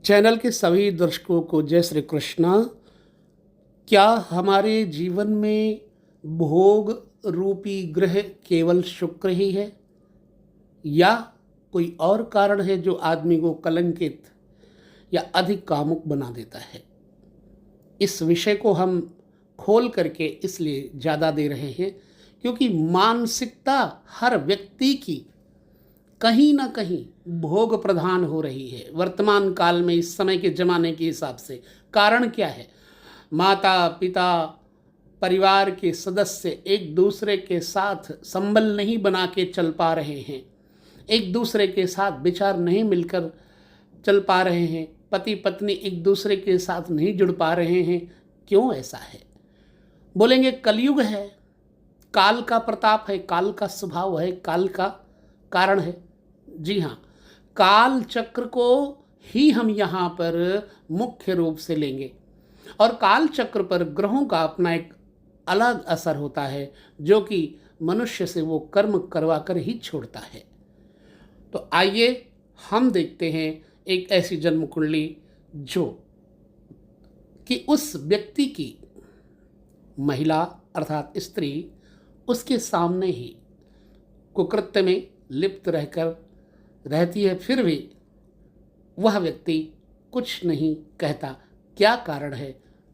Channel के सभी दर्शकों को जय श्री कृष्णा। क्या हमारे जीवन में भोग रूपी ग्रह केवल शुक्र ही है या कोई और कारण है जो आदमी को कलंकित या अधिक कामुक बना देता है? इस विषय को हम खोल करके इसलिए ज़्यादा दे रहे हैं क्योंकि मानसिकता हर व्यक्ति की कहीं ना कहीं भोग प्रधान हो रही है वर्तमान काल में, इस समय के ज़माने के हिसाब से। कारण क्या है? माता पिता परिवार के सदस्य एक दूसरे के साथ संबल नहीं बना के चल पा रहे हैं, एक दूसरे के साथ विचार नहीं मिलकर चल पा रहे हैं, पति पत्नी एक दूसरे के साथ नहीं जुड़ पा रहे हैं। क्यों ऐसा है? बोलेंगे कलयुग है, काल का प्रताप है, काल का स्वभाव है, काल का कारण है। जी हाँ, काल चक्र को ही हम यहाँ पर मुख्य रूप से लेंगे और काल चक्र पर ग्रहों का अपना एक अलग असर होता है जो कि मनुष्य से वो कर्म करवा कर ही छोड़ता है। तो आइए हम देखते हैं एक ऐसी जन्म कुंडली जो कि उस व्यक्ति की, महिला अर्थात स्त्री, उसके सामने ही कुकृत्य में लिप्त रहकर रहती है, फिर भी वह व्यक्ति कुछ नहीं कहता। क्या कारण है?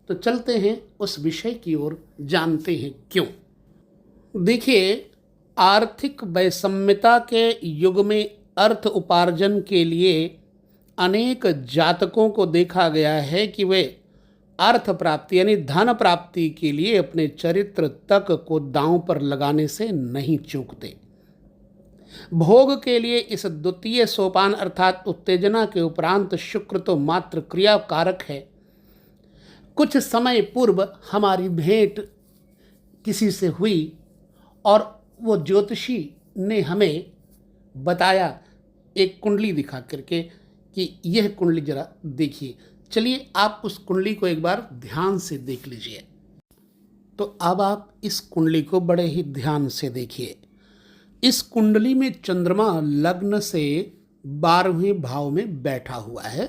तो चलते हैं उस विषय की ओर, जानते हैं क्यों। देखिए, आर्थिक वैषम्यता के युग में अर्थ उपार्जन के लिए अनेक जातकों को देखा गया है कि वे अर्थ प्राप्ति यानी धन प्राप्ति के लिए अपने चरित्र तक को दांव पर लगाने से नहीं चूकते। भोग के लिए इस द्वितीय सोपान अर्थात उत्तेजना के उपरांत शुक्र तो मात्र क्रिया कारक है। कुछ समय पूर्व हमारी भेंट किसी से हुई और वो ज्योतिषी ने हमें बताया, एक कुंडली दिखा करके कि यह कुंडली जरा देखिए। चलिए आप उस कुंडली को एक बार ध्यान से देख लीजिए। तो अब आप इस कुंडली को बड़े ही ध्यान से देखिए। इस कुंडली में चंद्रमा लग्न से 12वें भाव में बैठा हुआ है,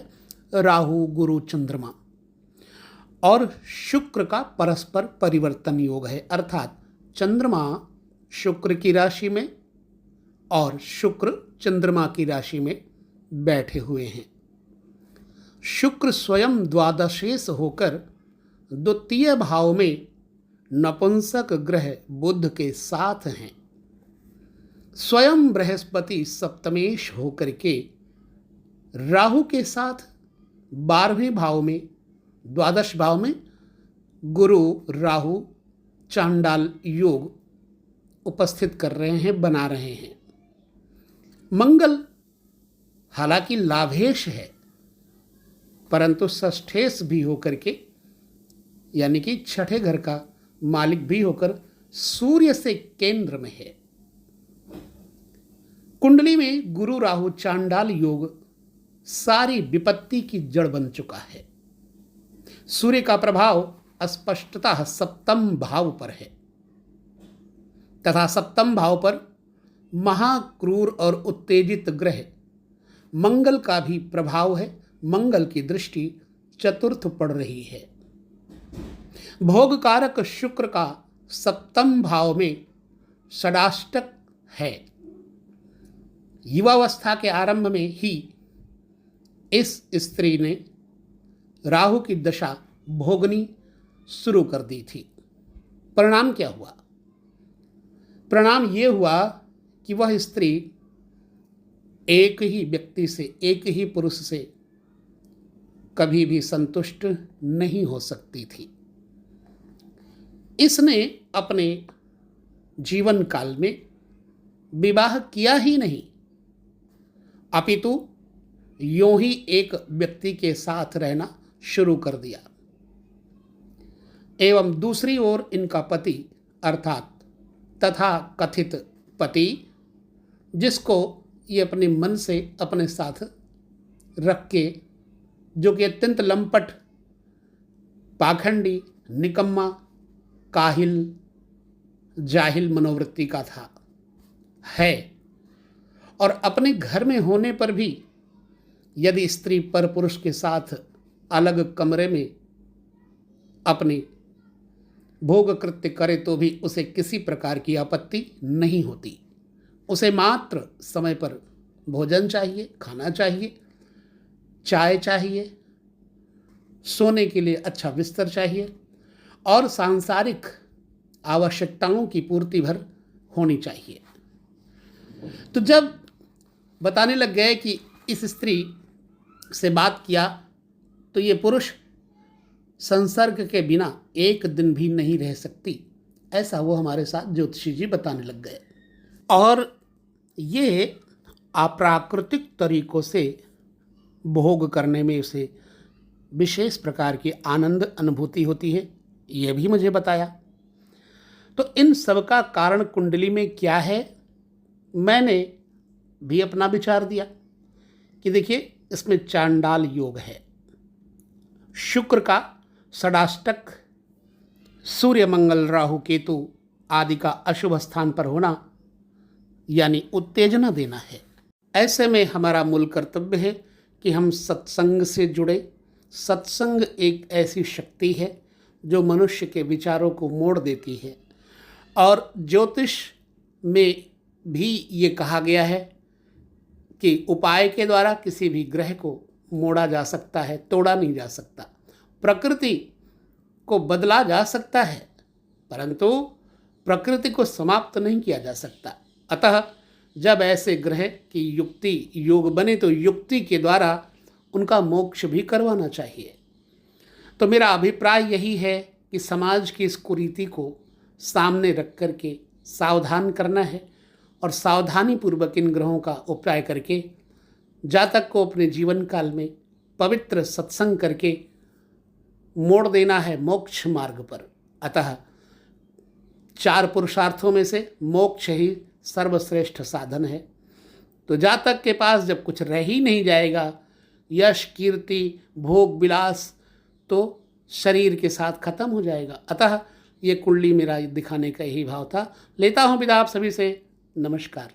राहु गुरु चंद्रमा, और शुक्र का परस्पर परिवर्तन योग है, अर्थात चंद्रमा शुक्र की राशि में और शुक्र चंद्रमा की राशि में बैठे हुए हैं। शुक्र स्वयं द्वादशेश होकर द्वितीय भाव में नपुंसक ग्रह बुध के साथ हैं। स्वयं बृहस्पति सप्तमेश होकर के राहु के साथ 12वें भाव में, द्वादश भाव में गुरु राहु चांडाल योग उपस्थित कर रहे हैं, बना रहे हैं। मंगल हालांकि लाभेश है परंतु षष्ठेश भी होकर के यानी कि छठे घर का मालिक भी होकर सूर्य से केंद्र में है। कुंडली में गुरु राहु चांडाल योग सारी विपत्ति की जड़ बन चुका है। सूर्य का प्रभाव स्पष्टतः सप्तम भाव पर है तथा सप्तम भाव पर महाक्रूर और उत्तेजित ग्रह मंगल का भी प्रभाव है। मंगल की दृष्टि चतुर्थ पड़ रही है। भोग कारक शुक्र का सप्तम भाव में षडाष्टक है। युवावस्था के आरंभ में ही इस स्त्री ने राहु की दशा भोगनी शुरू कर दी थी। परिणाम क्या हुआ? परिणाम ये हुआ कि वह स्त्री एक ही व्यक्ति से, एक ही पुरुष से कभी भी संतुष्ट नहीं हो सकती थी। इसने अपने जीवन काल में विवाह किया ही नहीं, अपितु यूं ही एक व्यक्ति के साथ रहना शुरू कर दिया। एवं दूसरी ओर इनका पति अर्थात तथा कथित पति, जिसको ये अपने मन से अपने साथ रख के, जो कि अत्यंत लंपट, पाखंडी, निकम्मा, काहिल, जाहिल मनोवृत्ति का था, है, और अपने घर में होने पर भी यदि स्त्री पर पुरुष के साथ अलग कमरे में अपनी भोग कृत्य करे तो भी उसे किसी प्रकार की आपत्ति नहीं होती। उसे मात्र समय पर भोजन चाहिए, खाना चाहिए, चाय चाहिए, सोने के लिए अच्छा बिस्तर चाहिए और सांसारिक आवश्यकताओं की पूर्ति भर होनी चाहिए। तो जब बताने लग गए कि इस स्त्री से बात किया तो ये पुरुष संसर्ग के बिना एक दिन भी नहीं रह सकती, ऐसा वो हमारे साथ ज्योतिषी जी बताने लग गए। और ये अप्राकृतिक तरीकों से भोग करने में उसे विशेष प्रकार की आनंद अनुभूति होती है, ये भी मुझे बताया। तो इन सब का कारण कुंडली में क्या है, मैंने भी अपना विचार दिया कि देखिए इसमें चांडाल योग है, शुक्र का षडाष्टक, सूर्य मंगल राहु केतु आदि का अशुभ स्थान पर होना यानी उत्तेजना देना है। ऐसे में हमारा मूल कर्तव्य है कि हम सत्संग से जुड़े। सत्संग एक ऐसी शक्ति है जो मनुष्य के विचारों को मोड़ देती है, और ज्योतिष में भी ये कहा गया है कि उपाय के द्वारा किसी भी ग्रह को मोड़ा जा सकता है, तोड़ा नहीं जा सकता। प्रकृति को बदला जा सकता है परंतु प्रकृति को समाप्त नहीं किया जा सकता। अतः जब ऐसे ग्रह की युक्ति योग बने तो युक्ति के द्वारा उनका मोक्ष भी करवाना चाहिए। तो मेरा अभिप्राय यही है कि समाज की इस कुरीति को सामने रख करके सावधान करना है और सावधानी पूर्वक इन ग्रहों का उपाय करके जातक को अपने जीवन काल में पवित्र सत्संग करके मोड़ देना है मोक्ष मार्ग पर। अतः 4 पुरुषार्थों में से मोक्ष ही सर्वश्रेष्ठ साधन है। तो जातक के पास जब कुछ रह ही नहीं जाएगा, यश कीर्ति भोग विलास तो शरीर के साथ खत्म हो जाएगा। अतः ये कुंडली मेरा दिखाने का यही भाव था। लेता हूँ विदा आप सभी से। नमस्कार।